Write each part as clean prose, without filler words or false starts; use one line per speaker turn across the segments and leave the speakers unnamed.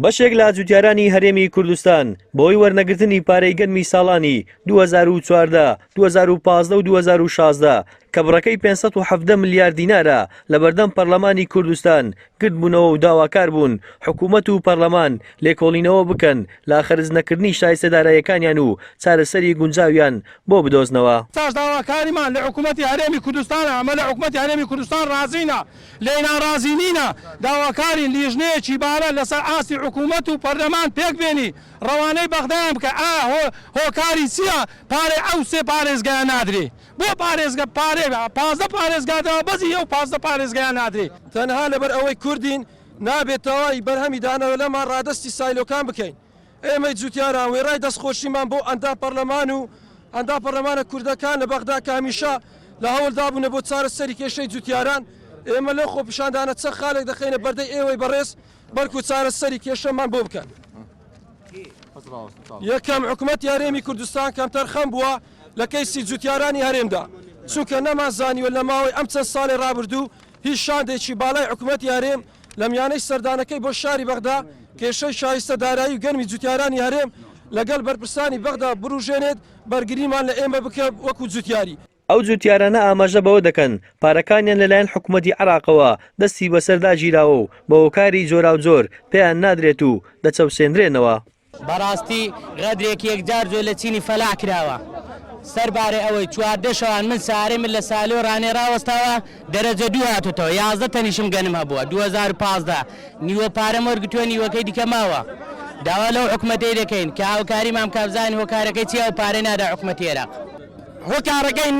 بەشێک لە جوتیارانی هەرێمی کوردستان بۆی وەرنەگرتنی پارەی گەنمی ساڵانی 2014 2015 و 2016 کە بڕەکەی 517 ملیارد دینارە لە بەردەم پەرلەمانی کوردستان گرت بوونەوە و داواکار بوون حکوومەت و پەرلەمان لێکۆڵینەوە بکەن لا خەرج نەکردنی شایستەدارایەکانیان و چارەسەری گونجاویان بۆ بدۆزنەوە.
تاش داواکاریمان لە حکوومەتی هەرێمی کوردستانە، ئەمە لە حکوومەتی هەرێمی کوردستان رازینە، لێ ناڕازی نینە، داواکارین لیژنەیەکی بارە لەسەر ئاستی حکوومەت و پەرلەمان پێک بێنی ڕەوانەی بەغدایان بکە هۆکاری چییە پارێ ئەو سێ پارێزگایان نادرێ بۆ پارێزگە پارێ 15 پارێزگادەوە بەزی ئەو 15 پارێزگایان نادرێ
تەنها لەبەر ئەوەی کوردین نابێتەوەی بەرهەمی دانەوە لەمان ڕادستی سایلۆکان بکەین. ئێمەی جوتیاران وێڕای دەستخۆشیمان بۆ ئەندا پەرلەمان و ئەندا پەرلەمانە کوردەکان لە بەغدا کە هەمیشە لە هەوڵدا بوونە بۆ چارەسەری کێشەی جوتیاران. ئێمە لەو خۆپیشاندانە چەند خاڵێک دەخینە بەردەی ئێوەی بەڕێز بەڵکو چارەسەری کێشەمان بۆ بکەن. یەکەم حکوومەتی هەرێمی کوردستان کەمتەر خەم بووە لە کەیسی جوتیارانی هەرێمدا، چونکە نەمازانیوە لە ماوەی ئەم چەند ساڵی ڕابردوو هیچ شاندێکی بالای حکوومەتی هەرێم لە میانەی سەردانەکەی بۆ شاری بەغدا کێشەی شایستە دارایی و گەنمی جوتیارانی هەرێم لەگەڵ بەرپرسانی بەغدا بروژێنێت بەرگریمان لە ئێمە بکە وەکو جوتیاری.
ئەو جوتیارانە ئاماژە بەوە دەکەن پارەکانیان لەلایەن حکوومەتی عێراقەوە دەستی بەسەردا گیراوە و بە هۆکاری جۆرا و جۆر پێیان نادرێت و دەچەوسێنرێنەوە.
بەڕاستی غەدرێکی یەکجار جۆ لە چینی فەلاح کراوە سەربارەی ئەوەی چواردە شەوان من سارێ من لە سالۆ ڕانێراوەستاوە دەرەجە دوو هاتوتەوە 11 تەنیشم گەنم هەبووە 2015 نیوە پارەم وەرگتووە نیوەکەی دیکە ماوە داوا لەو حکوومەتەی دەکەین کە هاوکاری مام کابزانی هۆکارەکەی چیا و پارەی نادا حکوومەتی عێراق.
هۆکارەکەی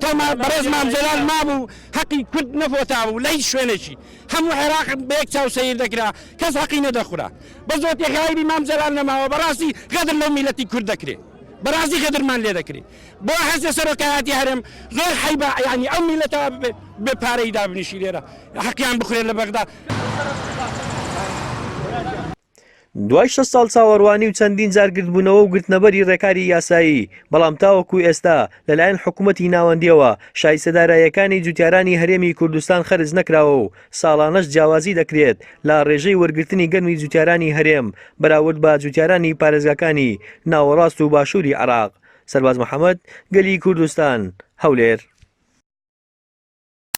تۆمە بەڕێز مامجلال مابوو حەقی کورد نەفۆتابوو لە هیچ شوێنێکی هەموو عێراق بە یەک چاو سەیر دەکرا کەس حەقی نەدەخورا بە زۆر تێکایبی مامجلال نەماوە بەڕاستی غەدر لەو میلەتی کورد دەکرێت بەڕاستی غەدرمان لێ دەکرێت بۆ حەزە سەرۆکایەتی هەرێم زۆر حیبە یعنی ئەو میلەتەوە بێ پارەی دابنیشی لێرە حەقیان بخورێت لە بەغدا.
دوای 6 ساڵ چاوەڕوانی و چەندین جارگرتبوونەوە و گرتنەبەری ڕێکاری یاسایی بەڵام تاوەکو ئێستا لەلایەن حکوومەتی ناوەندیەوە شایستەدارایەکانی جوتیارانی هەرێمی کوردستان خەرج نەکراوە و ساڵانەش جیاوازی دەکرێت لە ڕێژەی وەرگرتنی گەنمی جوتیارانی هەرێم بەراورد بە جوتیارانی پارێزگاکانی ناوەڕاست و باشووری عێراق. سەرباز محەممەد گەلی کوردستان هەولێر.